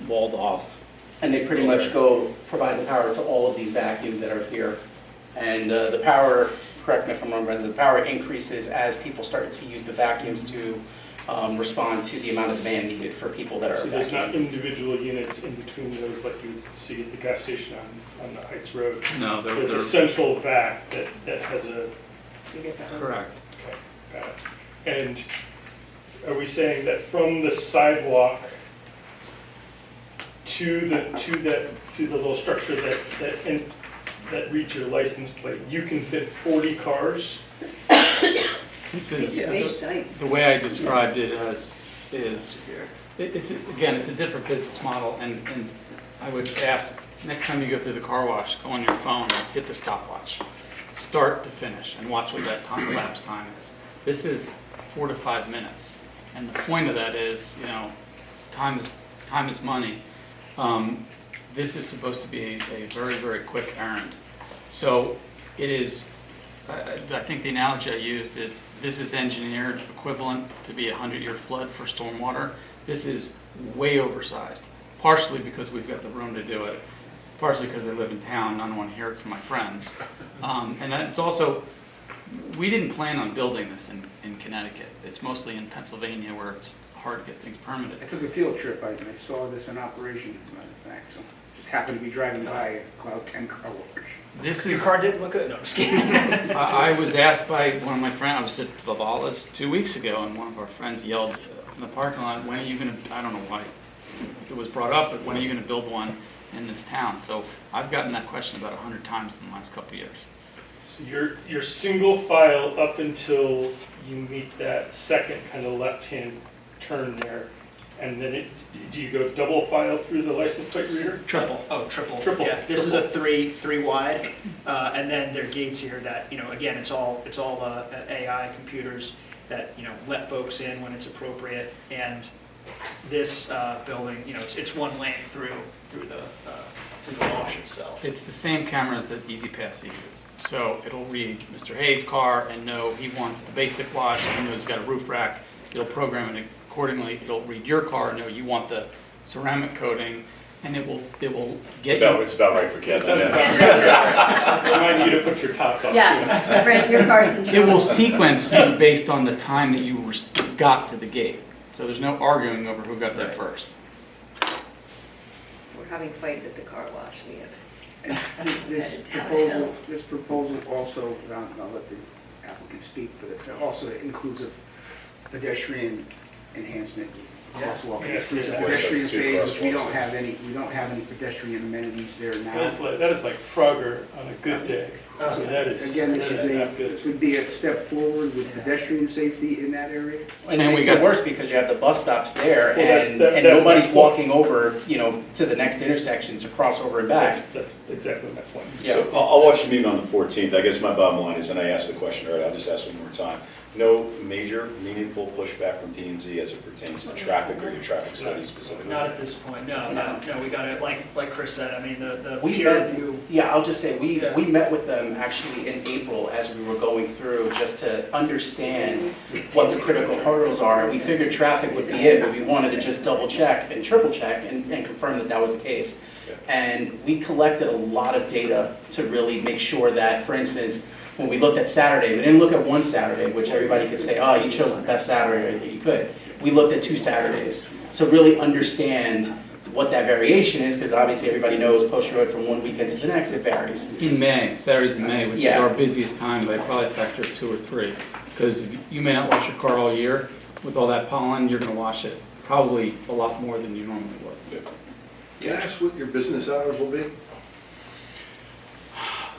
walled off. And they pretty much provide the power to all of these vacuums that are here. And the power, correct me if I'm wrong, Brendan, the power increases as people start to use the vacuums to respond to the amount of demand needed for people that are So there's not vacuuming. individual units in between those like you would see at the gas station on the Heights Road. No, There's a they're central vac that has a, You get the hoses. correct. okay, got it. And are we saying that from the sidewalk to the little structure that reads your license plate, you can fit 40 cars. This It's a big is, site. the way I described it as, is, it's, again, it's a different business model, and I would ask, next time you go through the car wash, go on your phone and hit the stopwatch, start to finish, and watch what that time, elapsed time is. This is 4 to 5 minutes, and the point of that is, you know, time is money. This is supposed to be a very, very quick errand. So it is, I think the analogy I used is, this is engineered equivalent to be a 100-year flood for stormwater. This is way oversized, partially because we've got the room to do it, partially because I live in town and I don't want to hear it from my friends. And it's also, we didn't plan on building this in Connecticut. It's mostly in Pennsylvania where it's hard to get things permitted. I took a field trip, I saw this in operation, as a matter of fact, so just happened to be driving by a Cloud 10 car wash. This Your is, car didn't look good, no, I'm just kidding. I was asked by one of my friends, I was at Lavala's 2 weeks ago, and one of our friends yelled in the parking lot, when are you gonna, I don't know why it was brought up, but when are you gonna build one in this town? So I've gotten that question about 100 times in the last couple of years. So your single file up until you meet that second kind of left-hand turn there, and then do you go double file through the license plate reader? Triple. Oh, triple. Triple, Yeah, this is a triple. three wide, and then there are gates here that, you know, again, it's all AI computers that, you know, let folks in when it's appropriate. And this building, you know, it's one lane through the wash itself. It's the same cameras that EasyPass uses. So it'll read Mr. Hayes' car and know he wants the basic wash, and knows he's got a roof rack. It'll program it accordingly. It'll read your car and know you want the ceramic coating, and it will get you. It's about right for kids. Remind you to put your top on. Yeah, right, your car's in It trouble. will sequence you based on the time that you got to the gate. So there's no arguing over who got there Right. first. We're having fights at the car wash, we have. This proposal also, I'll let the applicant speak, but it also includes a pedestrian enhancement crosswalk. It Yes, includes a yeah. pedestrian Two phase, which we crosswalks. don't have any pedestrian amenities there now. That is like Frogger on a good day. I mean, that is. Again, that is not good. this would be a step forward with pedestrian safety in that area. And it And we makes got- it worse because you have the bus stops there Well, that's- and that's nobody's my point. walking over, you know, to the next intersection to cross over and back. That's exactly my point. Yeah. So I'll watch the meeting on the 14th. I guess my bottom line is, and I asked the question already, I'll just ask one more time. No major meaningful pushback from P&Z as it pertains to traffic or your traffic study specifically? Not at this point, no, we got it, like Chris said, I mean, the We peer met- review. Yeah, I'll just say, we Yeah. met with them actually in April as we were going through, just to understand what the critical hurdles are. We figured traffic would be it, but we wanted to just double check and triple check and confirm that that was the case. And we collected a lot of data to really make sure that, for instance, when we looked at Saturday, we didn't look at one Saturday, which everybody could say, oh, you chose the best Saturday that you could. We looked at 2 Saturdays. So really understand what that variation is, because obviously everybody knows Post Road from one weekend to the next, it varies. In May, Saturdays in May, which is Yeah. our busiest time by probably a factor of 2 or 3. Because you may not wash your car all year. With all that pollen, you're gonna wash it probably a lot more than you normally would. Can I ask what your business hours will be?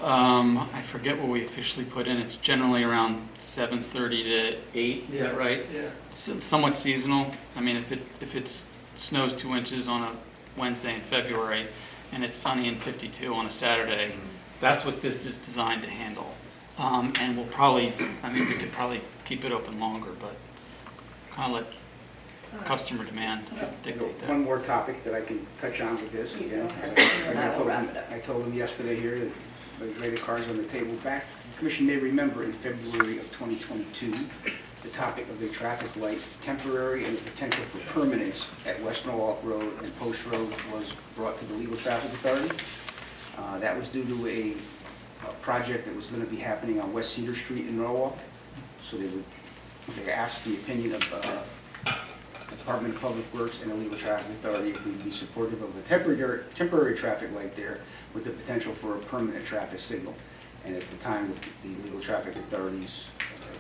I forget what we officially put in. It's generally around 7:30 to 8, is that right? Yeah. Somewhat seasonal. I mean, if it snows 2 inches on a Wednesday in February and it's sunny and 52 on a Saturday, that's what this is designed to handle. And we'll probably, I mean, we could probably keep it open longer, but kind of let customer demand dictate that. One more topic that I can touch on with this again. I told them yesterday here that the rated cars on the table back. The commission may remember in February of 2022, the topic of the traffic light, temporary and the potential for permanence at West Norwalk Road and Post Road was brought to the Legal Traffic Authority. That was due to a project that was going to be happening on West Cedar Street in Norwalk. So they asked the opinion of Department of Public Works and the Legal Traffic Authority if we'd be supportive of a temporary traffic light there with the potential for a permanent traffic signal. And at the time, the Legal Traffic Authority's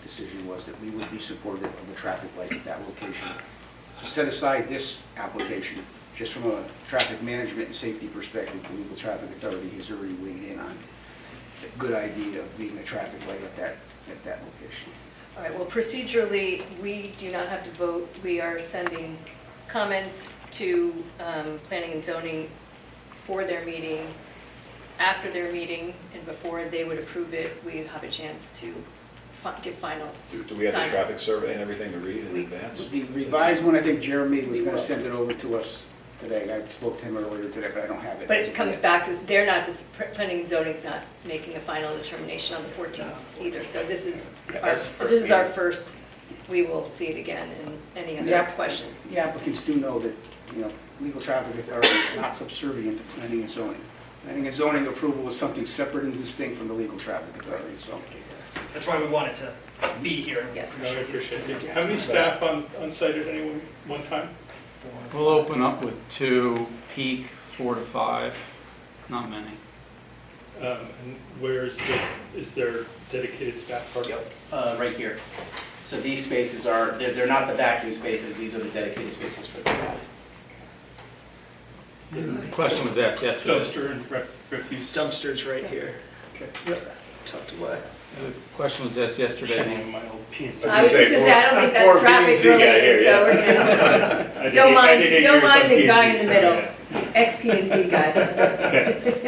decision was that we would be supportive of a traffic light at that location. So set aside this application just from a traffic management and safety perspective, the Legal Traffic Authority has already weighed in on the good idea of being a traffic light at that location. All right, well, procedurally, we do not have to vote. We are sending comments to Planning and Zoning for their meeting. After their meeting and before they would approve it, we have a chance to give final Do we have the sign-off. traffic survey and everything to read in We- advance? The revised one, I think Jeremy was going to send it over to us today. I spoke to him earlier today, but I don't have it. But it comes back to us, they're not, Planning and Zoning's not making a final determination on the 14th either. So this is our first, we will see it again and any other Yeah. questions. The applicants do know that, Legal Traffic Authority is not subservient to Planning and Zoning. Planning and Zoning approval is something separate and distinct from the Legal Traffic Authority, so. That's why we wanted to be here. Yes. No, I appreciate it. How many staff on site at any one time? We'll open up with 2, peak 4 to 5, not many. And where is this, is there dedicated staff parking? Right here. So these spaces are, they're not the vacuum spaces, these are the dedicated spaces for the staff. The question was asked yesterday. Dumpster and refuse? Dumpsters right here, Okay. tucked away. The question was asked yesterday. Shame my old PNC. I was just gonna say, I don't think Poor that's traffic PNC guy related, here, so we're gonna, I did don't eight- I did 8 don't years on mind the guy in PNC, the so, middle, yeah. ex-PNC guy.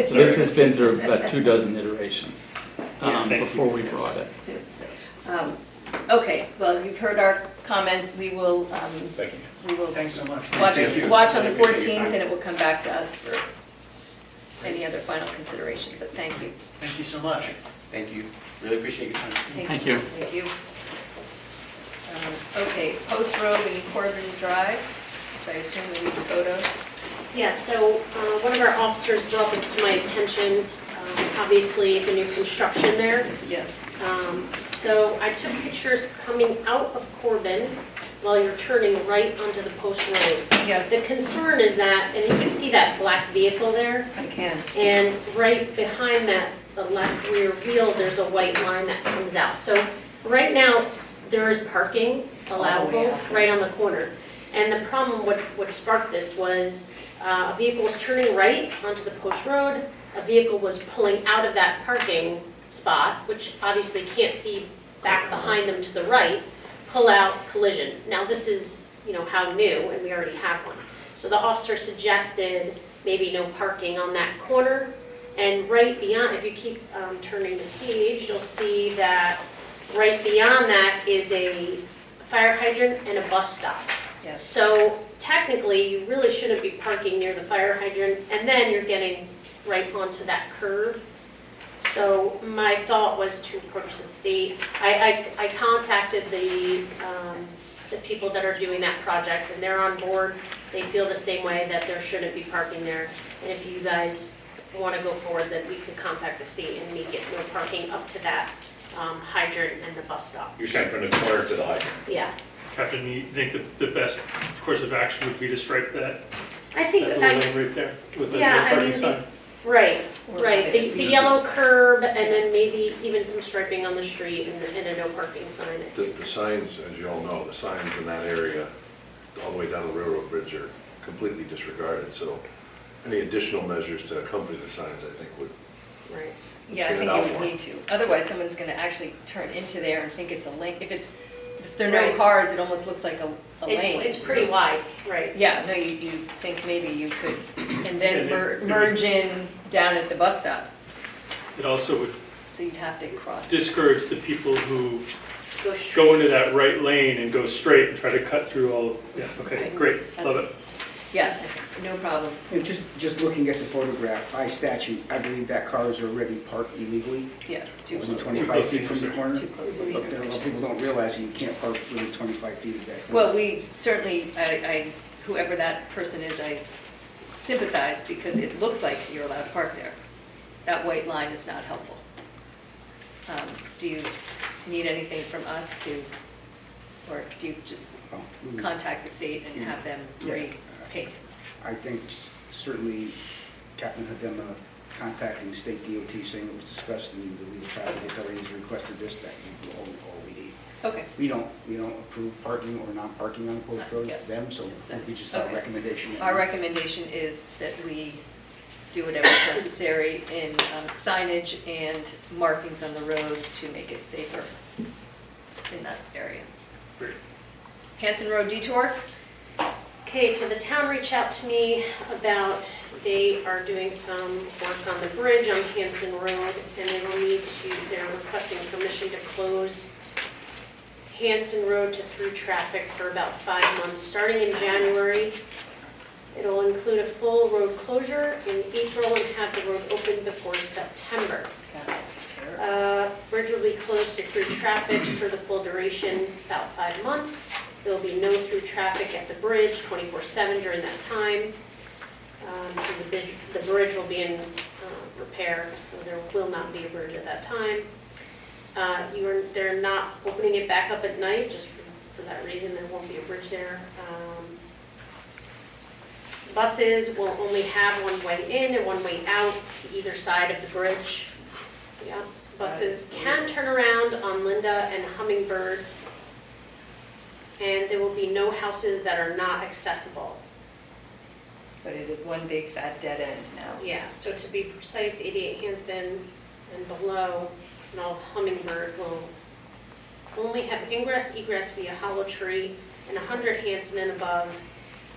So this has been through about 24 iterations thank you. before we brought it. Okay, well, you've heard our comments, we will, Thank you. Thanks so much. watch on the I appreciate your 14th, time. and it will come back to us for any other final consideration, but thank you. Thank you so much. Thank you, really appreciate your time. Thank you. Thank you. Okay, Post Road and Corbin Drive, which I assume are these photos. Yeah, so one of our officers brought this to my attention, obviously the new construction there. Yes. So I took pictures coming out of Corbin while you're turning right onto the Post Road. Yes, The concern is that, and you can see that black vehicle there, I can. and right behind that, the left rear wheel, there's a white line that comes out. So right now, there is parking allowable right on the corner. And the problem, what sparked this was a vehicle was turning right onto the Post Road, a vehicle was pulling out of that parking spot, which obviously can't see back behind them to the right, pull out, collision. Now, this is, how new, and we already have one. So the officer suggested maybe no parking on that corner. And right beyond, if you keep turning the page, you'll see that right beyond that is a fire hydrant and a bus stop. Yes. So technically, you really shouldn't be parking near the fire hydrant, and then you're getting right onto that curve. So my thought was to approach the state. I contacted the people that are doing that project, and they're on board. They feel the same way, that there shouldn't be parking there. And if you guys want to go forward, that we could contact the state and make it no parking up to that hydrant and the bus stop. You're saying from the corner to the hydrant? Yeah. Captain, you think the best course of action would be to stripe that I think, little lane right there with the Yeah, no I parking mean, sign? right, Or right. have The it- yellow curb, and then maybe even some striping on the street and a no parking sign. The signs, as you all know, the signs in that area, all the way down the railroad bridge are completely disregarded, so any additional measures to accompany the signs, I think, would Right. Yeah, I stand think out you would more. need to. Otherwise, someone's gonna actually turn into there and think it's a lane. If there are no Right. cars, it almost looks like a lane. It's pretty wide, right. Yeah, no, you think maybe you could, and then And it- merge in down at the bus stop. It also would So you'd have to cross. discourage the people who Go straight. go into that right lane and go straight and try to cut through all, yeah, okay, Right. great, love it. Yeah, no problem. And just looking at the photograph, by statute, I believe that car is already parked illegally Yeah, it's too within close. 25 feet from the corner. Too close to the But a lot of people don't realize that you can't park within 25 feet of that. Well, we certainly, whoever that person is, I sympathize because it looks like you're allowed to park there. That white line is not helpful. Do you need anything from us or do you just Well, we would- contact the state and have them Yeah. repaint? I think certainly Captain Hadema contacting state DOT saying it was discussed and the Legal Traffic Authority has requested this, that would be all we need. Okay, We don't approve parking or non-parking on post roads, Yeah. them, so It's it'd be them. just our Okay. recommendation. our recommendation is that we do whatever's necessary in signage and markings on the road to make it safer in that area. Great. Hanson Road detour? Okay, so the town reached out to me about, they are doing some work on the bridge on Hanson Road, and they will need to, they're requesting permission to close Hanson Road to through traffic for about 5 months, starting in January. It'll include a full road closure in April and have the road open before September. God, that's terrible. Bridge will be closed to through traffic for the full duration, about 5 months. There will be no through traffic at the bridge 24/7 during that time. The bridge will be in repair, so there will not be a bridge at that time. They're not opening it back up at night, just for that reason, there won't be a bridge there. Buses will only have one way in and one way out to either side of the bridge. Yeah, buses can turn around on Linda and Hummingbird, and there will be no houses that are not accessible. But it is one big fat dead end now. Yeah, so to be precise, 88 Hanson and below, and all of Hummingbird will only have ingress, egress via Hollow Tree, and 100 Hanson and above,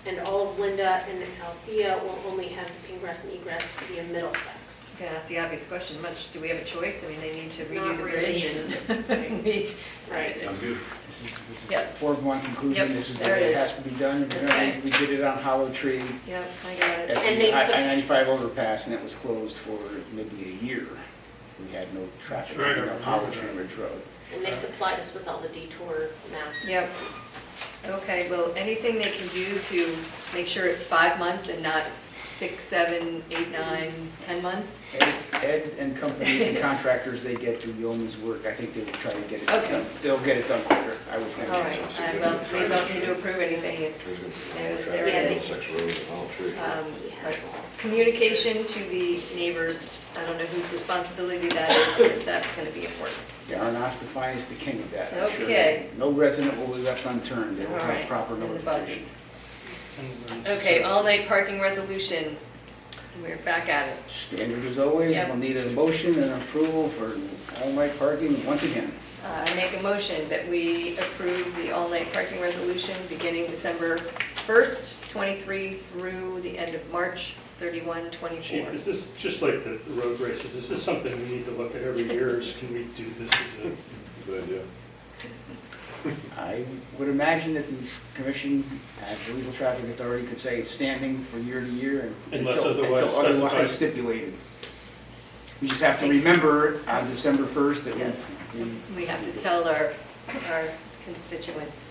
and all of Linda and Althea will only have ingress and egress via Middlesex. I was gonna ask the obvious question, do we have a choice? I mean, they need to redo Not the really. bridge and we. Right. Sounds good. This is Yep. a foregone conclusion, Yep, this is the there it way it is. has to be done. Okay. We did it on Hollow Tree Yep, I got at it. And they the sup- I-95 overpass, and it was closed for maybe a year. We had no traffic That's right, coming I up Hollow remember Tree Ridge Road. And they supplied us with all the detour maps. Yep. Okay, well, anything they can do to make sure it's 5 months and not 6, 7, 8, 9, 10 months? Ed and company and contractors they get to yeoman's work, I think they will try to get it Okay. done. They'll get it done quicker, I would think. All right, we don't need to approve anything, it's, there it is. But communication to the neighbors, I don't know whose responsibility that is, but that's gonna be important. Darren Ostafine is the king of that, I'm sure. Okay. No resident will be left unturned, they will All have right, proper and the notification. buses. And Okay, all-night parking resolution, we're back at it. Standard as always, Yep. we'll need a motion and approval for all-night parking once again. I make a motion that we approve the all-night parking resolution beginning December 1st, 23 through the end of March 31, 24. Chief, is this, just like the road races, is this something we need to look at every year, or can we do this as a? Good idea. I would imagine that the commission, as the legal traffic authority, could say it's standing for year to year and Unless until otherwise otherwise specified. stipulated. We just have to Thanks. remember on December 1st that Yes. we, We have to tell our constituents,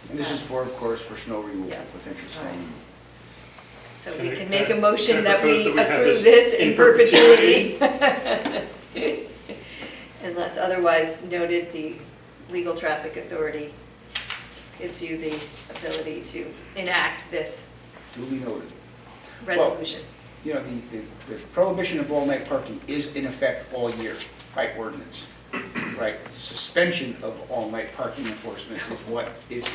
and this is for, of course, for snow removal, Yeah. potential snow All right. removal. so Can we I- can can make I- a motion can I that we propose that we have approve this this in in perpetuity. Unless otherwise noted, the legal traffic authority gives you the ability to enact this Duly noted. resolution. You know, the prohibition of all-night parking is in effect all year by ordinance, right? The suspension of all-night parking enforcement is what is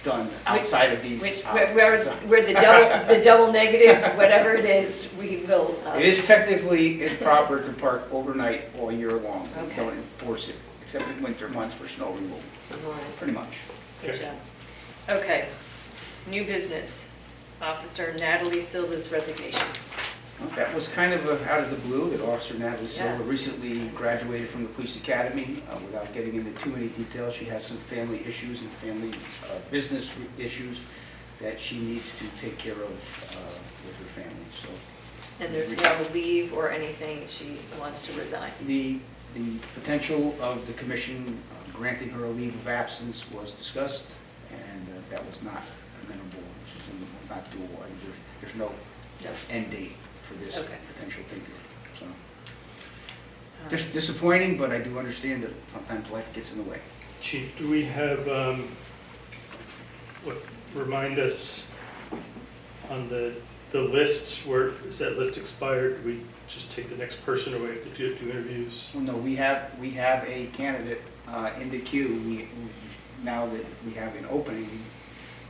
done outside of these. Which, hours. where the double negative, whatever it is, we will. It is technically improper to park overnight all year long. We Okay. don't enforce it, except in winter months for snow removal, pretty much. Good job. Okay, new business, Officer Natalie Silva's resignation. That was kind of out of the blue, that Officer Natalie Silva Yeah. recently graduated from the police academy. Without getting into too many details, she has some family issues and family business issues that she needs to take care of with her family, so. And there's no leave or anything, she wants to resign. The potential of the commission granting her a leave of absence was discussed, and that was not amenable, which is not doable. And there's no No. end date for this Okay. potential thing, so. Just disappointing, but I do understand that sometimes life gets in the way. Chief, do we have, remind us on the list, where, is that list expired? Do we just take the next person, or we have to do interviews? Well, no, we have a candidate in the queue, now that we have an opening,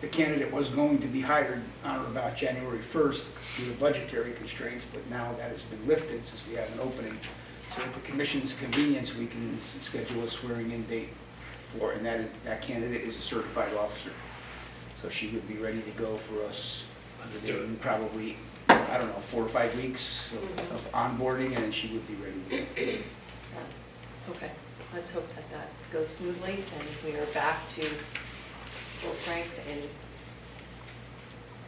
the candidate was going to be hired on or about January 1st due to budgetary constraints, but now that has been lifted since we have an opening. So at the commission's convenience, we can schedule a swearing-in date for, and that candidate is a certified officer. So she would be ready to go for us within probably, I don't know, 4 or 5 weeks of onboarding, and then she would be ready to go. Okay, let's hope that that goes smoothly and we are back to full strength in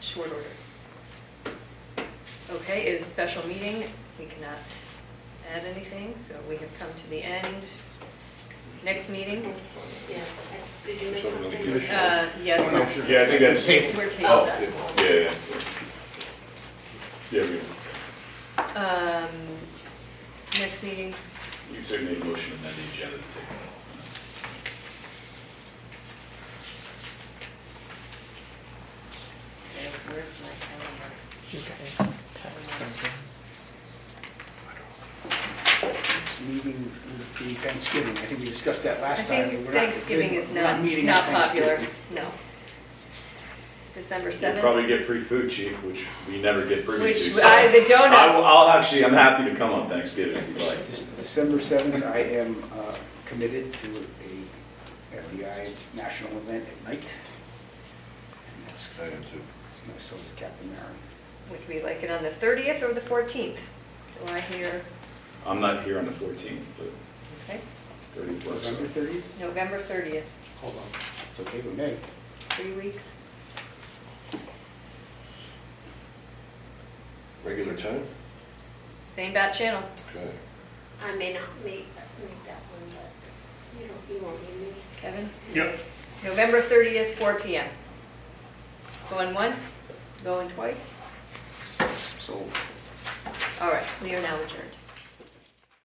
short order. Okay, it is a special meeting. We cannot add anything, so we have come to the end. Next meeting? Yeah, did you miss Something something? in the commission. Yeah, Yeah, I think that's. we're taking Oh, that. yeah. Yeah, Next meeting, we can certainly make a motion and then the agenda to take that. where's my calendar? This meeting would be Thanksgiving. I think we discussed that I last time. think We're not- Thanksgiving is we're not, meeting not on popular, Thanksgiving. no. December You'll 7th? probably get free food, chief, which we never get privy Which, to. so the donuts. I'll actually, I'm happy to come on Thanksgiving if you'd like. December 7th, I am committed to a FBI national event at night. And that's, I am too. so is Captain Mary. Would we like it on the 30th or the 14th? Do I hear, I'm not here on the 14th, but okay, 30th works. November 30th? November 30th, Hold on. It's okay with me. 3 weeks? Regular time? Same bat channel. Okay. I may not make that one, but you won't need me. Kevin? Yep. November 30th, 4 PM. Going once, going twice? So All right, we are now adjourned.